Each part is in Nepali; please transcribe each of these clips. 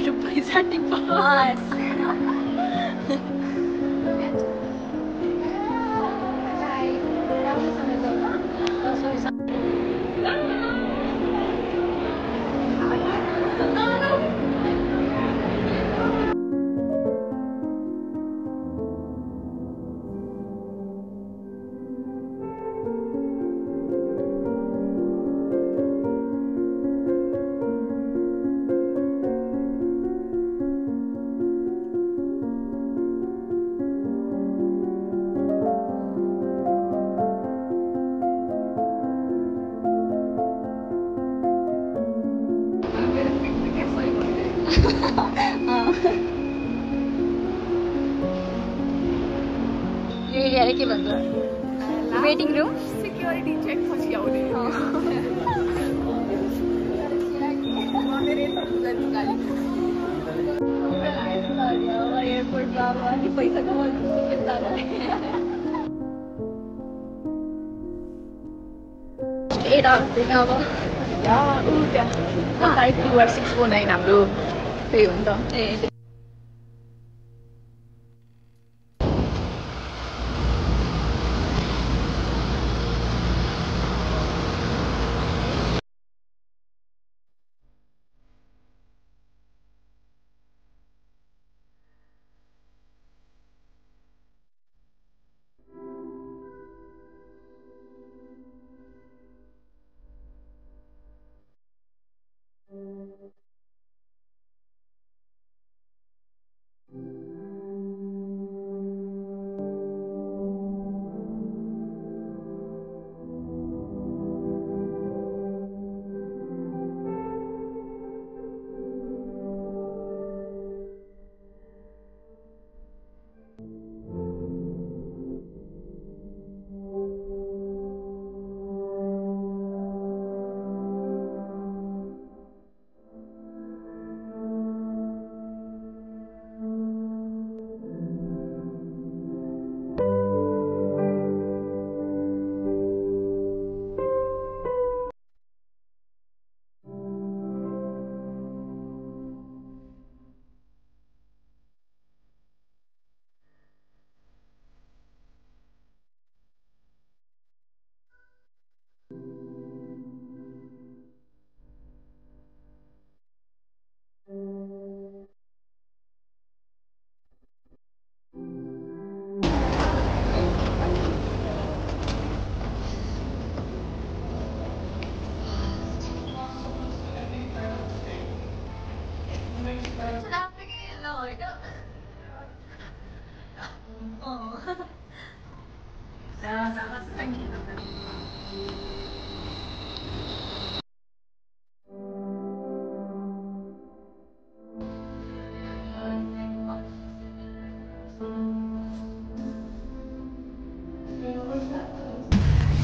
मेरो पैसा टिप्पा एरिया के भन्छ वेटिङ रुम सिक्युरिटी चेक पछि आउने एयरपोर्टमा अनि पैसा कमाउनु अब 649 हाम्रो त्यही हो नि त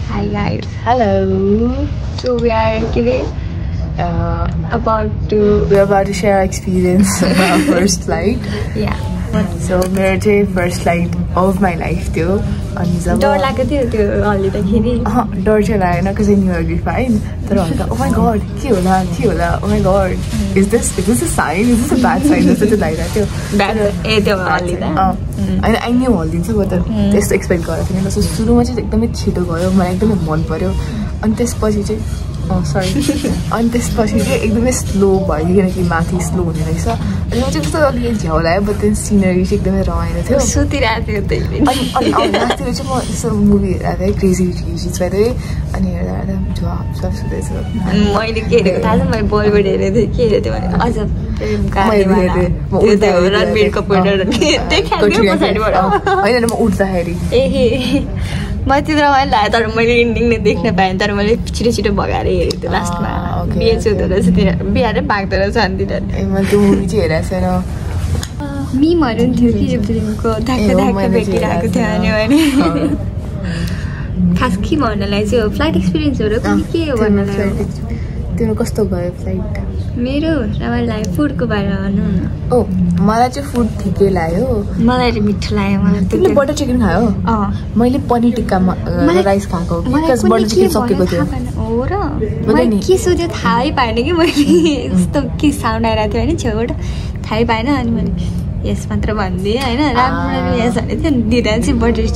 Hi guys, Hello. so we are about to We're about to share our experience on our first flight. yeah. So मेरो चाहिँ first flight of my life थियो अनि जब डर लागेको थियो त्यो हल्लिँदाखेरि डर चाहिँ लागेन because I knew I'd be fine तर हल्का oh my god के होला oh my god is this a sign, is this a bad sign जस्तो चाहिँ लागिरहेको थियो त्यो हल्लिँदा अनि I knew हल्लिन्छ म त त्यस्तो एक्सपेक्ट गरेको थिएन जस्तो सुरुमा चाहिँ एकदमै छिटो गयो मलाई एकदमै मन पर्यो अनि त्यसपछि चाहिँ अनि त्यसपछि चाहिँ एकदमै स्लो भयो किनकि माथि स्लो हुने रहेछ अनि म चाहिँ कस्तो अलिकति झ्याउ लाग्यो बट त्यो सिनरी चाहिँ एकदमै रमाइलो थियो सुतिरहेको थियो अनि लास्टतिर चाहिँ म यसो मुभी हेरेको थिएँ क्रेजी रिच भइदिएँ अनि हेर्दा झ्वाप सुत्दैछु मैले के हेरेको थाहा छ मैले बलिउड हेरेको थिएँ के हेरेको थिएँ भने अझ रणबीर कपुर होइन म उठ्दाखेरि म त्यो रमाइलो लाग्यो तर मैले इन्डिङ नै देख्न पाएँ तर मैले छिटो छिटो भगाएर हेरेको थिएँ लास्टमा बिहे चुँदो रहेछ तिनीहरू बिहारै भाग्दो रहेछ अनि तिनीहरू मैले त्यो मुभी चाहिँ हेरेको छैन मिमहरू पनि थियो कि फिल्मको धाक्क धाक्क भेटिरहेको थियो अनि खास के भन्नलाई चाहिँ फ्लाइट एक्सपिरियन्सहरू के हो भन्नलाई तिम्रो कस्तो भयो फ्लाइट मेरो रमाइलो लाग्यो फुडको बारेमा भन्नु न ओ मलाई चाहिँ फुड ठिकै लाग्यो मलाई मिठो लाग्यो मलाई तिमीले बटर चिकन खायो मैले पनिर टिक्का राइस खाएको बिकज बटर चिकन सकेको थियो हो र मैले के सोध्यो थाहै पाएन कि मैले यस्तो के साउन्ड आइरहेको थियो होइन छेउबाट थाहै पाएन अनि मैले यस मात्र भनिदिएँ होइन राम्रो यस भनेको थियो दिँदा चाहिँ बटर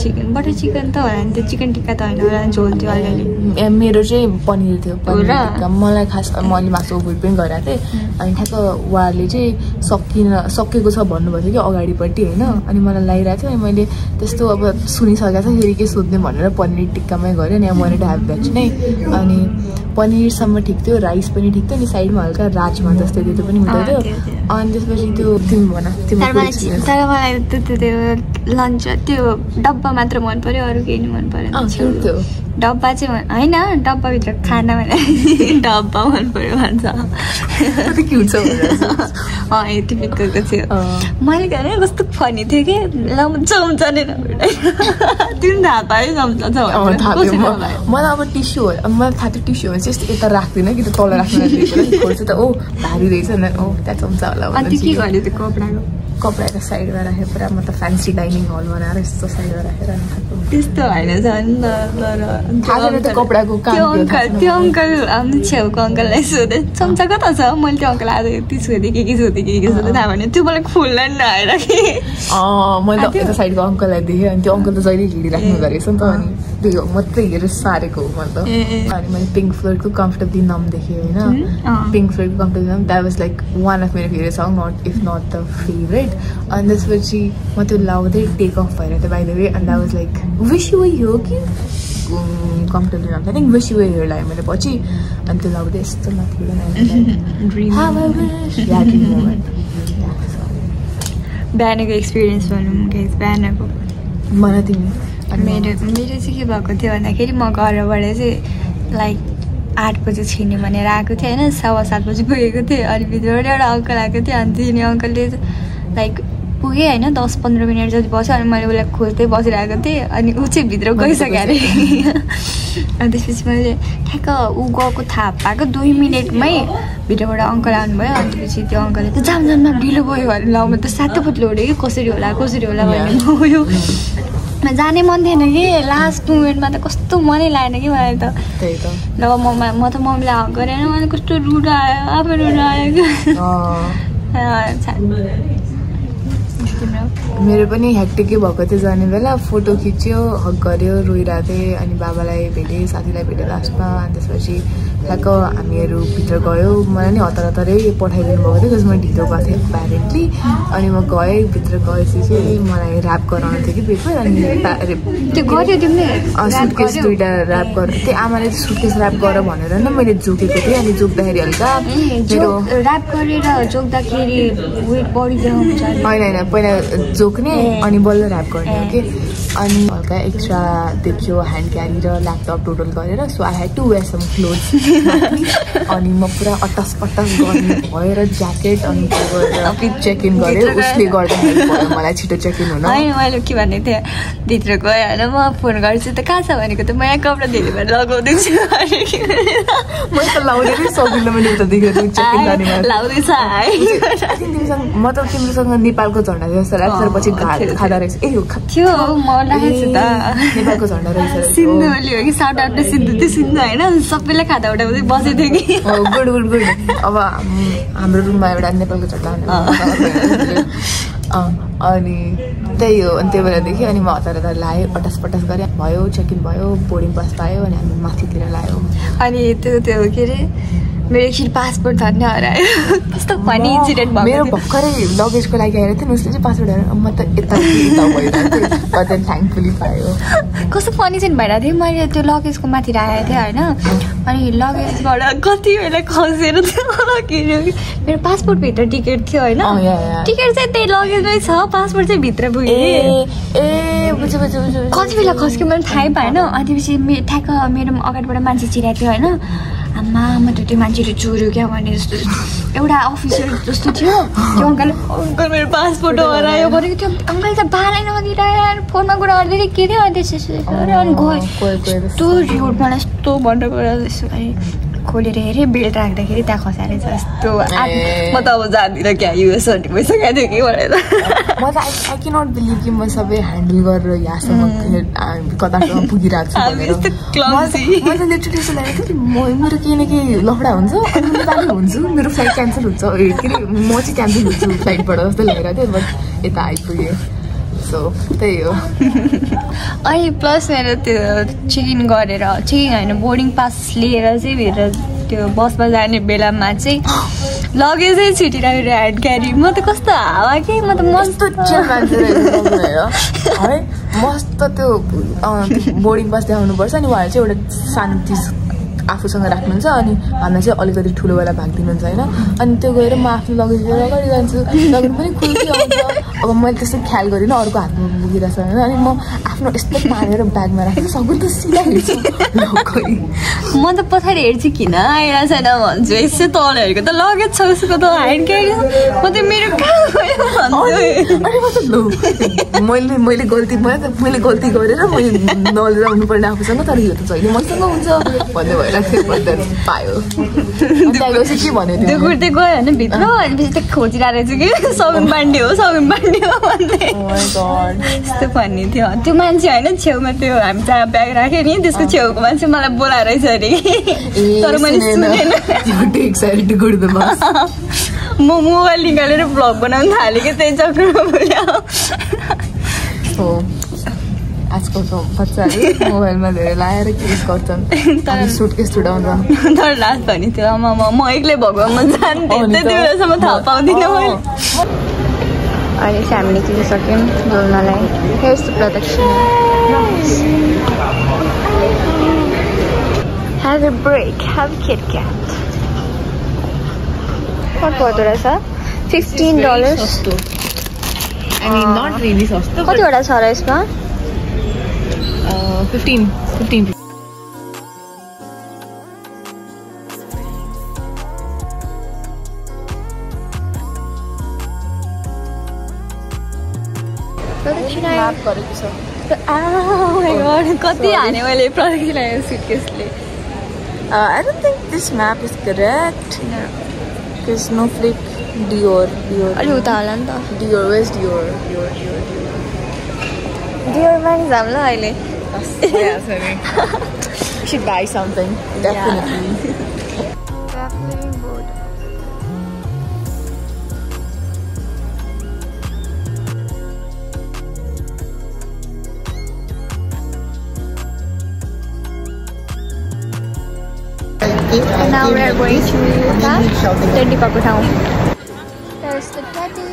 चिकन त होला नि त्यो चिकन टिक्का त होइन होला झोल थियो अलिअलि मेरो चाहिँ पनिर थियो पनिर टिक्का मलाई खास मैले मासु भुट पनि गरेको थिएँ अनि ठ्याक्क उहाँहरूले चाहिँ सकेको छ भन्नुभएको थियो कि अगाडिपट्टि होइन अनि मलाई लगाइरहेको थियो अनि मैले त्यस्तो अब सुनिसकेको छ फेरि के सोध्ने भनेर पनिर टिक्कामै गरेँ अनि मैले ह्याभ द्याट नै अनि पनिरसम्म ठिक थियो राइस पनि ठिक थियो अनि साइडमा हल्का राजमा जस्तै त्यो पनि मिठो थियो अनि त्यसपछि त्यो तिमी भन तर मलाई त्यो लन्च त्यो डब्बा मात्र मन पर्यो अरू केही नि मन परेन डब्बा चाहिँ होइन डब्बाभित्र खाना भने डब्बा मन पर्यो भन्छ टिपिकलको थियो मैले भने कस्तो फनी थियो कि चम्चा नै तिमी थाहा पायो चम्चा छ मलाई अब टिस्यु हो मलाई थाहा थियो टिस्यु भने चाहिँ यता राख्दिनँ कि त तल राख्नु खोल्छु त ओ भारी रहेछ नि ओ त्यहाँ चम्चा होला अनि के गर्यो त्यो कपडा त साइडमा राखेर पुरा म त फ्यान्सी डाइनिङ हल बनाएर यस्तो साइडमा राखेर त्यस्तो होइन झन् कपडाको त्यो अङ्कल हाम्रो छेउको अङ्कललाई सोधेँ चम्चा कता छ मैले त्यो अङ्कल आज यति सोधेँ के सोधेँ थाहा भने त्यो मलाई फुल्ला नि नआएर कि मैले यता साइडको अङ्कललाई देखेँ अनि त्यो अङ्कल त जहिले हिँडिराख्नु गरेको नि त अनि त्यो मात्रै हेरेर सारेको हो मैले त अनि मैले पिङ्क फ्लोइडको कम्फर्टेबली नाम देखेँ होइन पिङ्क फ्लोइडको कम्फर्टेबली नाम that was like one of मेरो favourite song if not the favourite अनि त्यसपछि म त्यो लाउँदै टेक अफ भएर थियो बाइ द वे अनि that was like wish you हो कि कम्फर्टेबली नाम थिएँ विस यु हेयर लगाएँ मैले पछि अनि त्यो लाउँदै यस्तो माथि बिहानको एक्सपिरियन्स भनौँ बिहानको मलाई तिमी मेरो चाहिँ के भएको थियो भन्दाखेरि म घरबाट चाहिँ लाइक 8 बजी छिर्ने भनेर आएको थिएँ होइन 7:15 बजी पुगेको थिएँ अनि भित्रबाट एउटा अङ्कल आएको थियो अनि तिनी अङ्कलले लाइक पुगेँ होइन 10-15 मिनट जति बस्यो अनि मैले उसलाई खोज्दै बसिरहेको थिएँ अनि ऊ चाहिँ भित्र गइसक्यो अरे अनि त्यसपछि मैले ठ्याक्क ऊ गएको थाहा पाएको 2 मिनटमै भित्रबाट अङ्कल आउनुभयो अनि त्यसपछि त्यो अङ्कलले त जाममा ढिलो भयो भने ल म त सातो पुत्लो उठ्यो कि कसरी होला भन्ने भयो जाने मन थिएन कि लास्ट मोमेन्टमा त कस्तो मनै लागेन कि मलाई त ल म त मम्मीलाई हक गरेन मलाई कस्तो रुड आयो आफै रुड आयो मेरो पनि हेक्टिकै भएको थियो जाने बेला फोटो खिच्यो हक गर्यो रोइरहेको थिएँ अनि बाबालाई भेटेँ साथीलाई भेटेँ लास्टमा अनि त्यसपछि ठ्याक्क हामीहरू भित्र गयो मलाई नि हतारै पठाइदिनु भएको थियो बिकज म ढिलो गएको थिएँ प्यारेन्टली अनि म गएँ भित्र गएपछि चाहिँ मलाई ऱ्याप गराउनु थियो कि पेपर अनि सुटकेस 2टा ऱ्याप गर त्यो आमाले सुटकेस ऱ्याप गर भनेर न मैले जोकेको थिएँ अनि जोक्दाखेरि हल्का मेरो ऱ्याप गरेर जोक्दाखेरि वेट बढी देखाउँछ होइन पहिला जोक्ने अनि बल्ल ऱ्याप गर्ने हो कि अनि हल्का एक्स्ट्रा देखियो ह्यान्ड क्यारी र ल्यापटप टोटल गरेर so I had to wear some clothes अनि म पुरा अटस पटस गर्ने भएर ज्याकेट अनि चेक इन गरेँ उसले गर्दाखेरि मलाई छिटो चेक इन हुन होइन मैले के भनेको थिएँ भित्र गएँ होइन म फोन गर्छु त कहाँ छ भनेको त म यहाँ कपडा धेरै भएर लगाउँदैछु मैले त लाउँदै नै सकिनँ मैले उता देखेको चेक इन गर्ने लाउँदैछ म त तिमीसँग नेपालको झन्डा जस्तो लाग्छ पछि खाँदा रहेछ ए थियो म राखेको छु त नेपालको झन्डा रहेछ सिन्धु ओली हो कि साउट आउट सिन्धु त्यो सिन्धु होइन सबैलाई खाँदा उठाउँदै बसेको थियो कि गुड अब हाम्रो रुममा एउटा नेपालको झन्डा अनि त्यही हो अनि त्यही बेलादेखि अनि म हतार लाएँ पटस गरेँ भयो चेक इन भयो बोर्डिङ पास पायो अनि हामी माथितिर लायो अनि त्यो के अरे मेरो एकछिन पासपोर्ट झन् हरायो कस्तो फनी इन्सिडेन्ट भयो मेरो भर्खरै लगेजको लागि आएर थियो उसले चाहिँ पासपोर्ट हरायो म त यता भइरहेको थिएँ थ्याङ्कफुली पायो कस्तो फनी चाहिँ भइरहेको थियो मैले त्यो लगेजको माथि राखेको थिएँ होइन अनि लगेजबाट कति बेला खसेर थियो मेरो पासपोर्टभित्र टिकट थियो होइन टिकट चाहिँ त्यही लगेजमै छ पासपोर्ट चाहिँ भित्र पुग्यो कति बेला खस्क्यो मैले थाहै पाएन अनि त्यसपछि ठ्याक्क मेरो अगाडिबाट मान्छे चिराएको थियो होइन आमा म त त्यो मान्छेले चोर्यो क्या भने जस्तो एउटा अफिसर जस्तो थियो त्यो अङ्कल मेरो पासपोर्ट हरायो भनेको त्यो अङ्कल त बालै नदिरहेर फोनमा कुरा गर्दै के थियो अनि त्यसो अनि गयो यस्तो रिउड मलाई यस्तो भन्नु गएर त्यसो अनि खोलेर हेरेँ बेल्ट राख्दाखेरि त्यहाँ खसाएर यस्तो म त अब जाँदिनँ क्या युएस पैसा क्या थियो कि भनेर म त आई क्यानट बिलिभ कि म सबै ह्यान्डल गरेर यहाँसम्म कतासम्म पुगिरहेको छु भनेर मैले लिटरली यस्तो लागेको थियो कि मेरो केही न केही लफडा हुन्छ अनि नेपाली हुन्छु मेरो फ्लाइट क्यान्सल हुन्छ के अरे म चाहिँ क्यान्सल हुन्छु फ्लाइटबाट जस्तो लागिरहेको थियो बट यता आइपुगेँ सो त्यही हो अनि प्लस मेरो त्यो चेक इन गरेर चेक इन होइन बोर्डिङ पास लिएर चाहिँ भित्र त्यो बसमा जाने बेलामा चाहिँ लगेजै छुटिरहेको ह्यान्ड क्यारी म त कस्तो हावा कि म त मस्त चिल मान्छे है मस्त त्यो बोर्डिङ पास देखाउनुपर्छ अनि उहाँहरू चाहिँ एउटा सानो चिज आफूसँग राख्नुहुन्छ अनि हामीलाई चाहिँ अलिकति ठुलोवाला भाग दिनुहुन्छ होइन अनि त्यो गएर म आफ्नो लगेज लिएर अगाडि जान्छु लगेज पनि खुल्दै आउँछ अब मैले त्यस्तो ख्याल गरिनँ अर्को हातमा बोकिरहेको छ होइन अनि म आफ्नो यस्तो पारेर ब्यागमा राखेर सक्नु त सिधा हेर्छु म त पछाडि हेर्छु किन आइरहेको छैन भन्छु यसो तल हेरेको त लगेज छ उसको त ह्यान्ड क्यारी म त मेरो मैले गल्ती गरेर मैले नलिएर आउनुपर्ने आफूसँग तर यो त जहिले मसँग हुन्छ भन्ने भएर पायो के भन्यो त्यो कुर्ती गयो होइन भित्र अनि पछि खोजिरहेको छु कि सौन बान्डी हो भन्दै यस्तो भन्ने थियो त्यो मान्छे होइन छेउमा त्यो हामी जहाँ ब्याग राख्यो नि त्यसको छेउको मान्छे मलाई बोलाएर छ अरे तर मैले सुनेन म मोबाइल निकालेर भ्लग बनाउनु थालेँ कि त्यही चक्रमा बोल्यो आजकलको बच्चाहरू मोबाइलमा धेरै लाएर केस गर्छन् तर सुटकेस छुटाउँछन् तर लास्ट भन्ने थियो म एक्लै भगवान्मा जान्थेँ त्यति बेलासम्म थाहा पाउँदिनँ मैले अहिले चाहिँ हामी निक्लिसक्यौँ डुल्नलाई हेर्स द प्रदक्षिणा Have a break, have a Kit Kat. What पर्दो रहेछ $15 I mean not really सस्तो कतिवटा छ र यसमा 15 कति हाने मैले प्रदक्षिणा सुटकेसले I don't think this map is correct. No. Because Snowflake, Dior. अलि उता होला नि त Dior, where's Dior? Dior मानि जाम ल अहिले Yes, I mean. We should buy something. Definitely. And now we are going to the Teddy Papa town. There's the Teddy.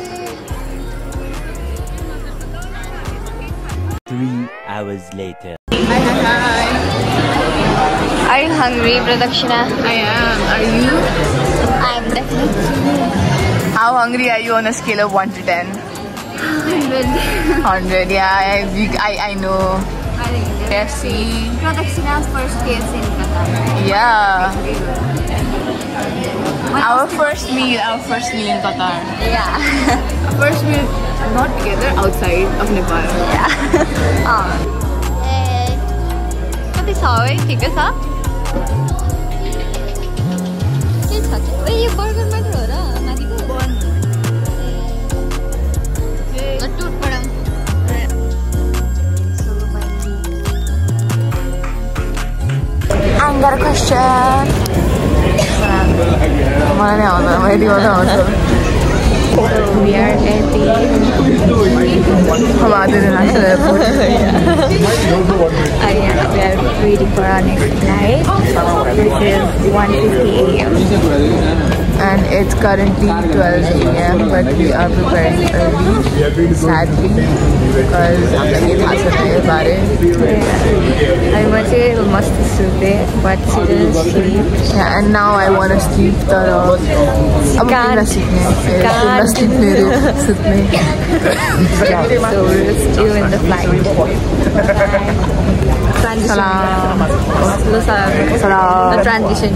3 hours later. Hi. Are you hungry, Pradakshina? I am. Are you? I am definitely. How hungry are you on a scale of 1 to 10? 100. Yeah, I know. KFC. Pradakshina's first KFC in Qatar. Yeah. Our first meal in Qatar. Yeah. First meal not together, outside of Nepal. Yeah. कति छ है ठिकै छ के छ ए यो बर्गर मात्र हो र माथिको टुट पडाउ I got a question. मलाई नै आउँदैन मैले गर्दा आउँछ We are at the airport. Yeah, we are waiting for our next flight, which is 1:50 AM. And it's currently 12 AM, but we are preparing early, sadly, because I'm like, it has to be about it. I want to must sleep, but she didn't sleep. Yeah, and now I want to sleep, but I'm sleep. So we're still in the flight. Transition. Salam. The transition.